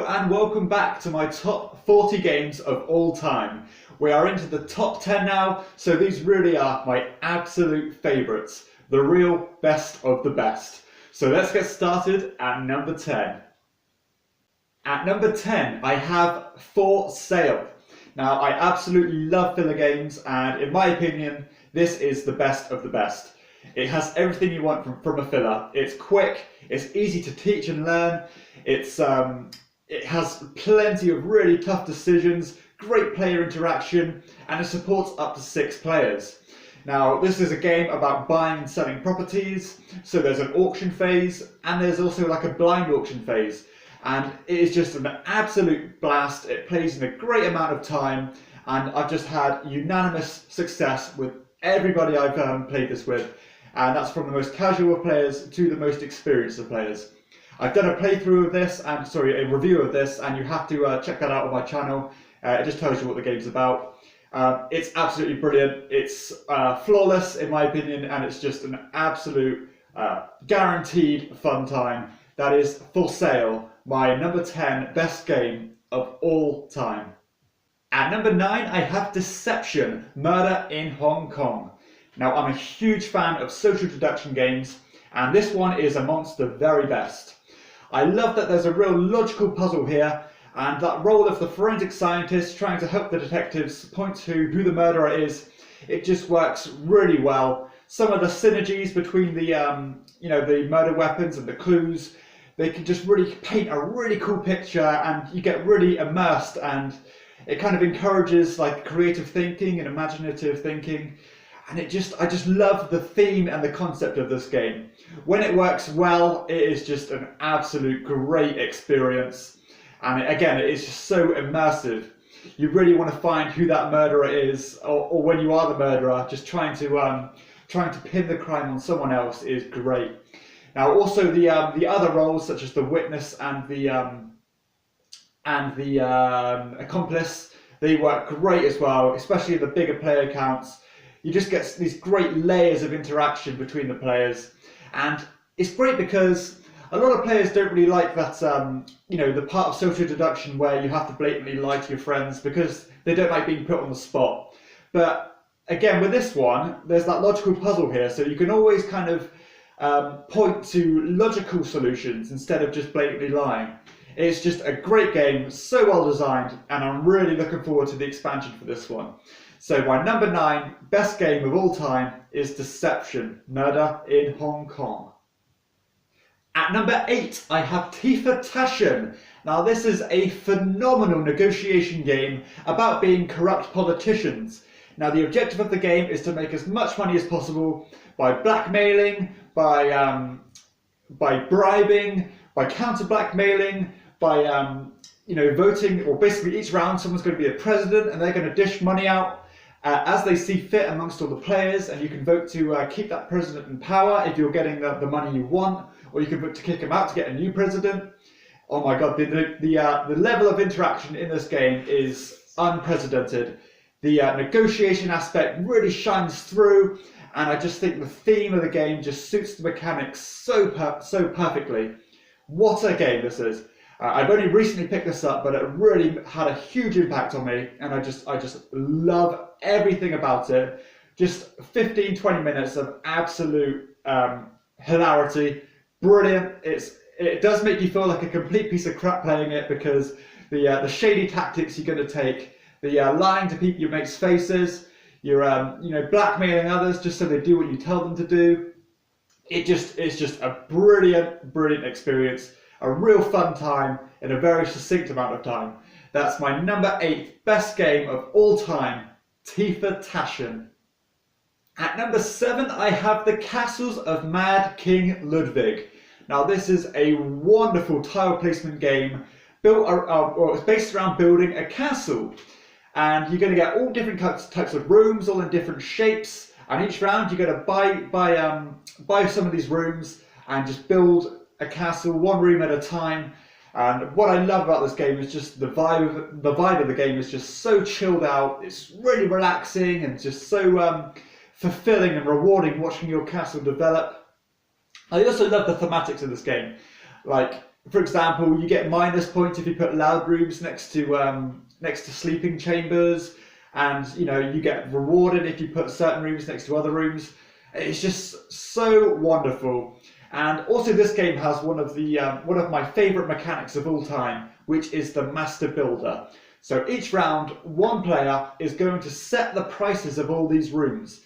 and welcome back to my top 40 games of all time. We are into the top 10 now, so these really are my absolute favourites, the real best of the best. So let's get started at number 10. At number 10, I have For Sale. Now, I absolutely love filler games, and in my opinion, this is the best of the best. It has everything you want from a filler. It's quick, it's easy to teach and learn, it has plenty of really tough decisions, great player interaction, and it supports up to 6 players. Now, this is a game about buying and selling properties, so there's an auction phase, and there's also like a blind auction phase. And it is just an absolute blast. It plays in a great amount of time, and I've just had unanimous success with everybody I've played this with. And that's from the most casual of players to the most experienced of players. I've done a playthrough of this, a review of this, and you have to check that out on my channel. It just tells you what the game's about. It's absolutely brilliant. It's flawless in my opinion, and it's just an absolute guaranteed fun time. That is For Sale, my number 10 best game of all time. At number 9, I have Deception, Murder in Hong Kong. Now, I'm a huge fan of social deduction games, and this one is amongst the very best. I love that there's a real logical puzzle here, and that role of the forensic scientist trying to help the detectives point to who the murderer is, it just works really well. Some of the synergies between the the murder weapons and the clues, they can just really paint a really cool picture, and you get really immersed, and it kind of encourages like creative thinking and imaginative thinking. And I just love the theme and the concept of this game. When it works well, it is just an absolute great experience. And again, it is just so immersive. You really want to find who that murderer is, or when you are the murderer, just trying to pin the crime on someone else is great. Now, also the other roles such as the witness and the accomplice, they work great as well, especially the bigger player counts. You just get these great layers of interaction between the players, and it's great because a lot of players don't really like that, the part of social deduction where you have to blatantly lie to your friends because they don't like being put on the spot. But again, with this one, there's that logical puzzle here, so you can always kind of point to logical solutions instead of just blatantly lying. It's just a great game, so well designed, and I'm really looking forward to the expansion for this one. So my number 9 best game of all time is Deception, Murder in Hong Kong. At number 8, I have Taschen. Now this is a phenomenal negotiation game about being corrupt politicians. Now the objective of the game is to make as much money as possible by blackmailing, by bribing, by counter-blackmailing, by voting, or basically each round someone's going to be a president and they're going to dish money out as they see fit amongst all the players, and you can vote to keep that president in power if you're getting the money you want, or you can vote to kick him out to get a new president. Oh my god, the level of interaction in this game is unprecedented. The negotiation aspect really shines through, and I just think the theme of the game just suits the mechanics so perfectly. What a game this is. I've only recently picked this up, but it really had a huge impact on me, and I just love everything about it. Just 15-20 minutes of absolute hilarity, brilliant. It does make you feel like a complete piece of crap playing it, because the shady tactics you're going to take, the lying to people your mates' faces, you're blackmailing others just so they do what you tell them to do. It's just a brilliant experience. A real fun time in a very succinct amount of time. That's my number 8 best game of all time, Taschen. At number 7, I have The Castles of Mad King Ludwig. Now this is a wonderful tile placement game it's based around building a castle. And you're going to get all different types of rooms, all in different shapes. And each round you're going to buy some of these rooms and just build a castle, one room at a time. And what I love about this game is just the vibe of the game is just so chilled out. It's really relaxing and just so fulfilling and rewarding watching your castle develop. I also love the thematics of this game. Like, For example, you get minus points if you put loud rooms next to sleeping chambers, and you get rewarded if you put certain rooms next to other rooms. It's just so wonderful. And also, this game has one of my favourite mechanics of all time, which is the Master Builder. So each round, one player is going to set the prices of all these rooms,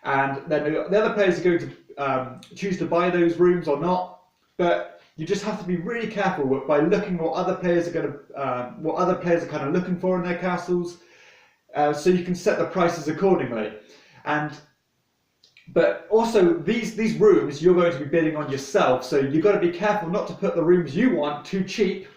and then the other players are going to choose to buy those rooms or not. But you just have to be really careful by looking what other players are kind of looking for in their castles, so you can set the prices accordingly. But also these rooms you're going to be bidding on yourself, so you've got to be careful not to put the rooms you want too cheap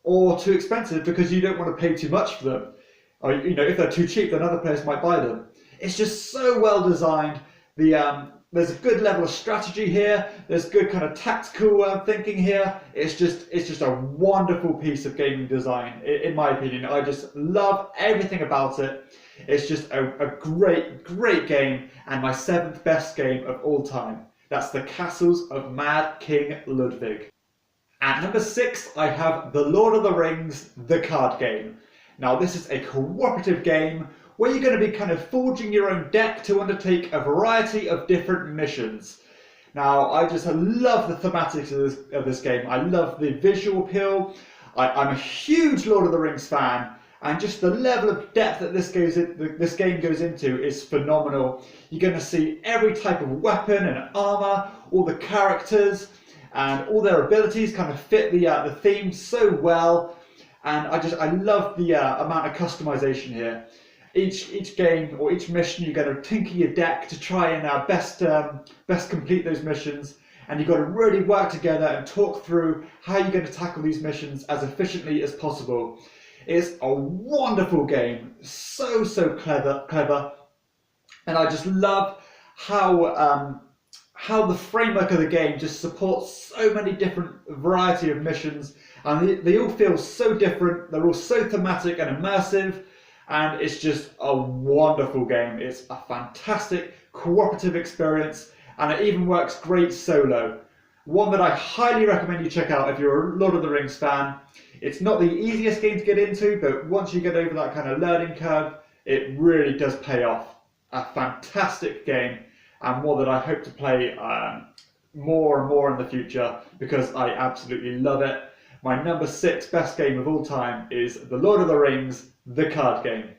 or too expensive, because you don't want to pay too much for them. Or if they're too cheap, then other players might buy them. It's just so well designed. There's a good level of strategy here. There's good kind of tactical thinking here. It's just a wonderful piece of gaming design, in my opinion. I just love everything about it. It's just a great game, and my 7th best game of all time. That's the Castles of Mad King Ludwig. At number 6, I have The Lord of the Rings, the card game. Now, this is a cooperative game where you're going to be kind of forging your own deck to undertake a variety of different missions. Now, I just love the thematics of this game. I love the visual appeal. I'm a huge Lord of the Rings fan, and just the level of depth that this game goes into is phenomenal. You're going to see every type of weapon and armor, all the characters, and all their abilities kind of fit the theme so well. And I love the amount of customization here. Each game or each mission, you're going to tinker your deck to try and best complete those missions, and you've got to really work together and talk through how you're going to tackle these missions as efficiently as possible. It's a wonderful game, so clever, and I just love how the framework of the game just supports so many different variety of missions, and they all feel so different. They're all so thematic and immersive, and it's just a wonderful game. It's a fantastic cooperative experience, and it even works great solo. One that I highly recommend you check out if you're a Lord of the Rings fan. It's not the easiest game to get into, but once you get over that kind of learning curve, it really does pay off. A fantastic game, and one that I hope to play more and more in the future, because I absolutely love it. My number 6 best game of all time is The Lord of the Rings, the card game.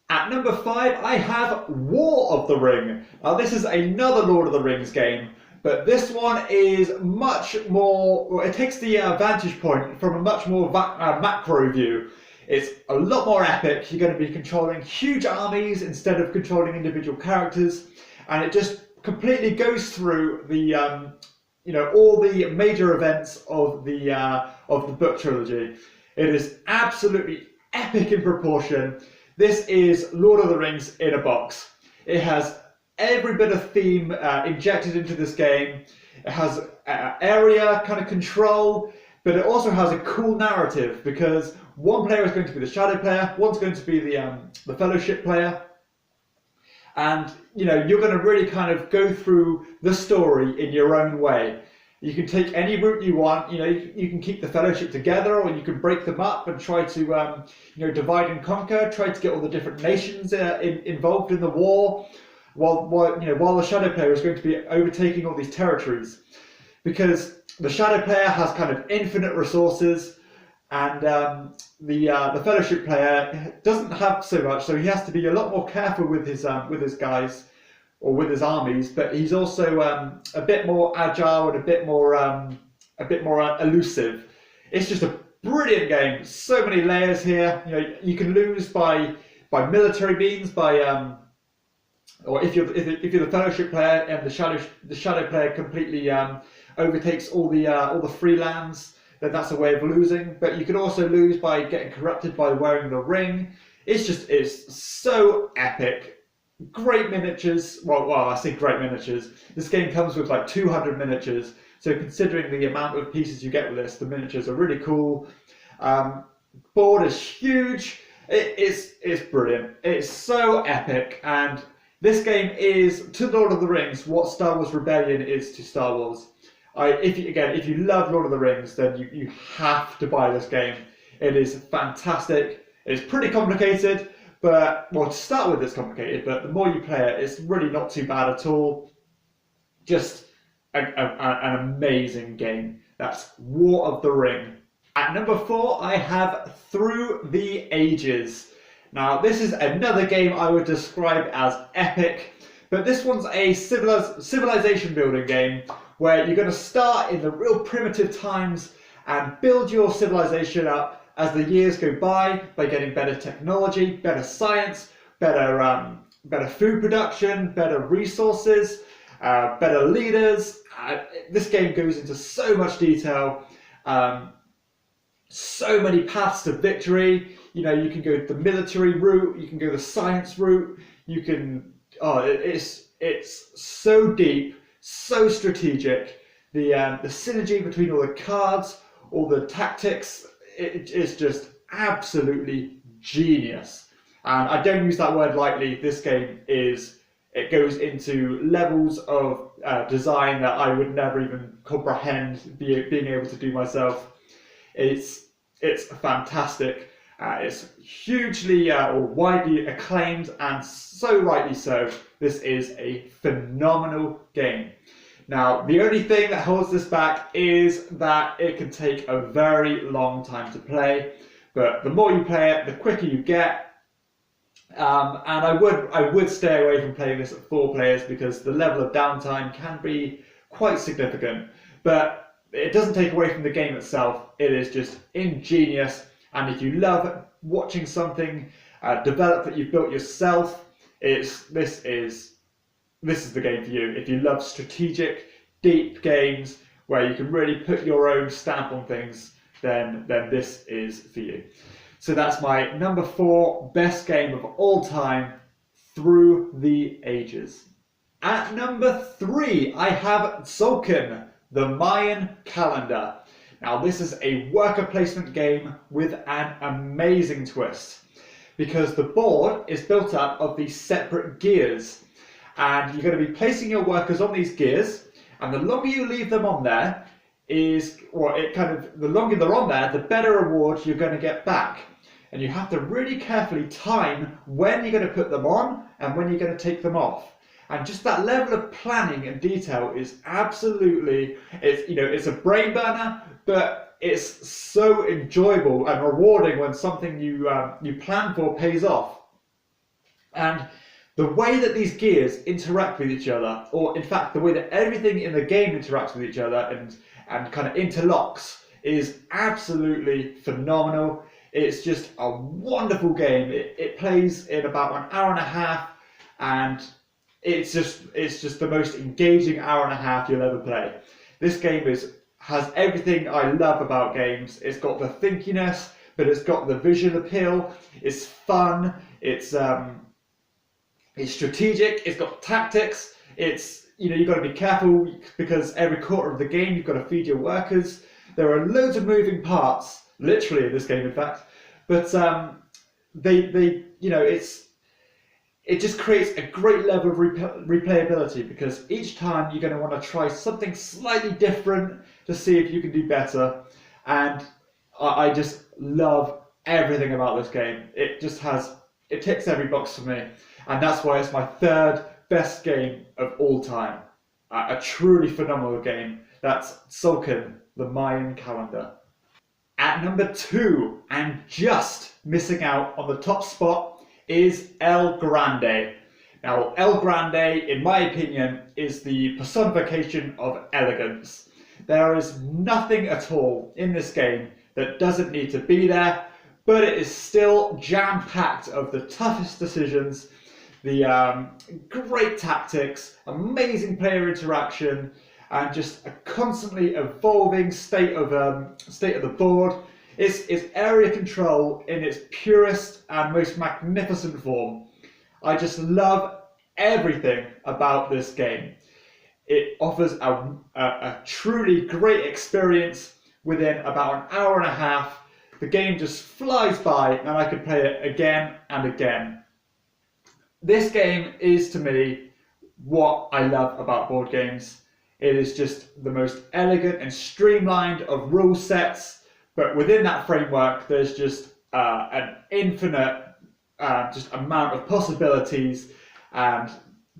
At number 5, I have War of the Ring. Now, this is another Lord of the Rings game, but this one is much more, well, it takes the vantage point from a much more macro view. It's a lot more epic. You're going to be controlling huge armies instead of controlling individual characters, and it just completely goes through the all the major events of the book trilogy. It is absolutely epic in proportion. This is Lord of the Rings in a box. It has every bit of theme injected into this game. It has area kind of control, but it also has a cool narrative, because one player is going to be the shadow player, one's going to be the fellowship player, and you're going to really kind of go through the story in your own way. You can take any route you want. You can keep the fellowship together, or you can break them up and try to divide and conquer. Try to get all the different nations involved in the war, while the shadow player is going to be overtaking all these territories, because the shadow player has kind of infinite resources, and the fellowship player doesn't have so much, so he has to be a lot more careful with his guys, or with his armies, but he's also a bit more agile and a bit more elusive. It's just a brilliant game. So many layers here. You can lose by military means, or if you're the fellowship player and the shadow player completely overtakes all the free lands, then that's a way of losing. But you can also lose by getting corrupted by wearing the ring. It's so epic. Great miniatures. Well, I say great miniatures. This game comes with like 200 miniatures. So considering the amount of pieces you get with this, the miniatures are really cool. Board is huge. It's brilliant. It's so epic, and this game is to Lord of the Rings what Star Wars Rebellion is to Star Wars. If you love Lord of the Rings, then you have to buy this game. It is fantastic. It's pretty complicated, but well, to start with, it's complicated. But the more you play it, it's really not too bad at all. Just an amazing game. That's War of the Ring. At number 4, I have Through the Ages. Now, this is another game I would describe as epic, but this one's a civilization building game where you're going to start in the real primitive times and build your civilization up as the years go by getting better technology, better science, better food production, better resources, better leaders. This game goes into so much detail, so many paths to victory. You know, you can go the military route, you can go the science route, you can, it's so deep, so strategic. The synergy between all the cards, all the tactics, it is just absolutely genius. And I don't use that word lightly. This game it goes into levels of design that I would never even comprehend being able to do myself. It's fantastic. It's hugely or widely acclaimed, and so rightly so. This is a phenomenal game. Now, the only thing that holds this back is that it can take a very long time to play, but the more you play it, the quicker you get. And I would stay away from playing this at 4 players because the level of downtime can be quite significant. But it doesn't take away from the game itself. It is just ingenious, and if you love watching something develop that you've built yourself, this is the game for you. If you love strategic, deep games where you can really put your own stamp on things, then this is for you. So that's my number 4 best game of all time, Through the Ages. At number 3, I have tzolk'in, the Mayan calendar. Now, this is a worker placement game with an amazing twist, because the board is built up of these separate gears, and you're going to be placing your workers on these gears, and the longer you leave them on there the longer they're on there, the better reward you're going to get back. And you have to really carefully time when you're going to put them on and when you're going to take them off. And just that level of planning and detail is absolutely, it's a brain burner, but it's so enjoyable and rewarding when something you plan for pays off. And the way that these gears interact with each other, or in fact the way that everything in the game interacts with each other and kind of interlocks, is absolutely phenomenal. It's just a wonderful game. It plays in about an hour and a half, and it's just the most engaging hour and a half you'll ever play. This game has everything I love about games. It's got the thinkiness, but it's got the visual appeal. It's fun. It's strategic. It's got tactics. You've got to be careful because every quarter of the game you've got to feed your workers. There are loads of moving parts, literally, in this game, in fact. But it just creates a great level of replayability, because each time you're going to want to try something slightly different to see if you can do better. And I just love everything about this game. It ticks every box for me, and that's why it's my 3rd best game of all time. A truly phenomenal game. That's tzolk'in, the Mayan calendar. At number 2, and just missing out on the top spot, is El Grande. Now, El Grande, in my opinion, is the personification of elegance. There is nothing at all in this game that doesn't need to be there, but it is still jam-packed of the toughest decisions, the great tactics, amazing player interaction, and just a constantly evolving state of the board. It's area control in its purest and most magnificent form. I just love everything about this game. It offers a truly great experience within about an hour and a half. The game just flies by, and I could play it again and again. This game is, to me, what I love about board games. It is just the most elegant and streamlined of rule sets, but within that framework, there's just an infinite just amount of possibilities, and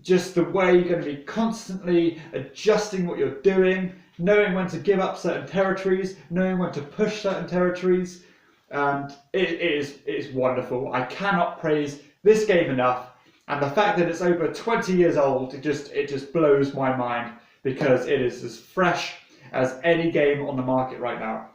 just the way you're going to be constantly adjusting what you're doing, knowing when to give up certain territories, knowing when to push certain territories, and it is wonderful. I cannot praise this game enough, and the fact that it's over 20 years old, it just blows my mind, because it is as fresh as any game on the market right now.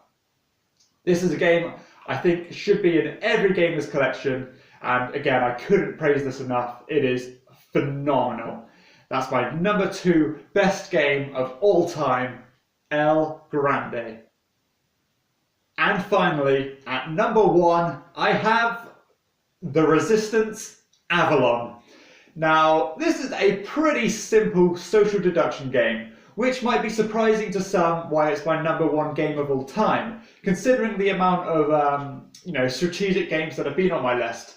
This is a game I think should be in every gamer's collection, and again, I couldn't praise this enough. It is phenomenal. That's my number 2 best game of all time, El Grande. And finally, at number 1, I have The Resistance Avalon. Now, this is a pretty simple social deduction game, which might be surprising to some why it's my number 1 game of all time, considering the amount of strategic games that have been on my list.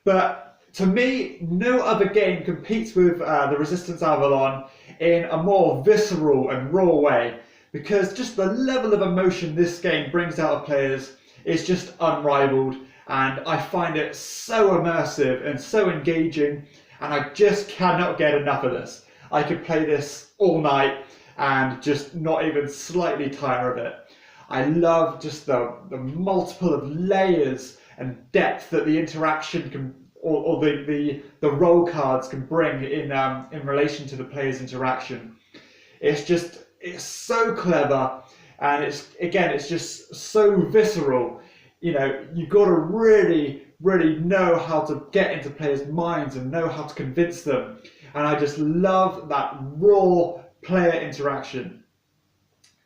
But to me, no other game competes with The Resistance Avalon in a more visceral and raw way, because just the level of emotion this game brings out of players is just unrivaled, and I find it so immersive and so engaging, and I just cannot get enough of this. I could play this all night and just not even slightly tire of it. I love just the multiple of layers and depth that the interaction can, or the role cards can bring in relation to the player's interaction. It's so clever, and it's just so visceral. You know, you've got to really know how to get into players' minds and know how to convince them. And I just love that raw player interaction.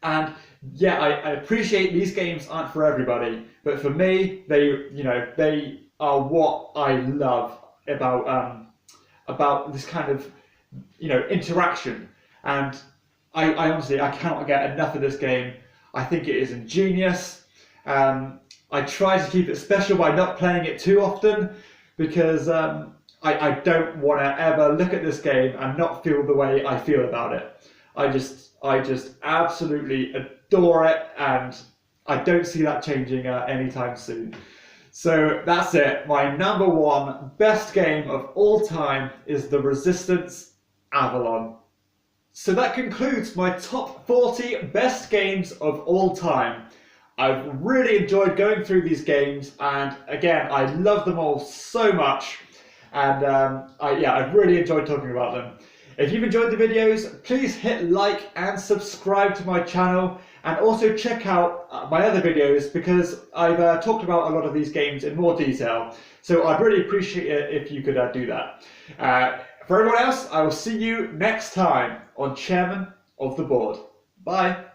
And yeah, I appreciate these games aren't for everybody, but for me, they are what I love about this kind of interaction. And I honestly, I cannot get enough of this game. I think it is ingenious. I try to keep it special by not playing it too often, because I don't want to ever look at this game and not feel the way I feel about it. I just absolutely adore it, and I don't see that changing anytime soon. So that's it. My number 1 best game of all time is The Resistance Avalon. So that concludes my top 40 best games of all time. I've really enjoyed going through these games, and again, I love them all so much, and I've really enjoyed talking about them. If you've enjoyed the videos, please hit like and subscribe to my channel, and also check out my other videos, because I've talked about a lot of these games in more detail, so I'd really appreciate it if you could do that. For everyone else, I will see you next time on Chairman of the Board. Bye.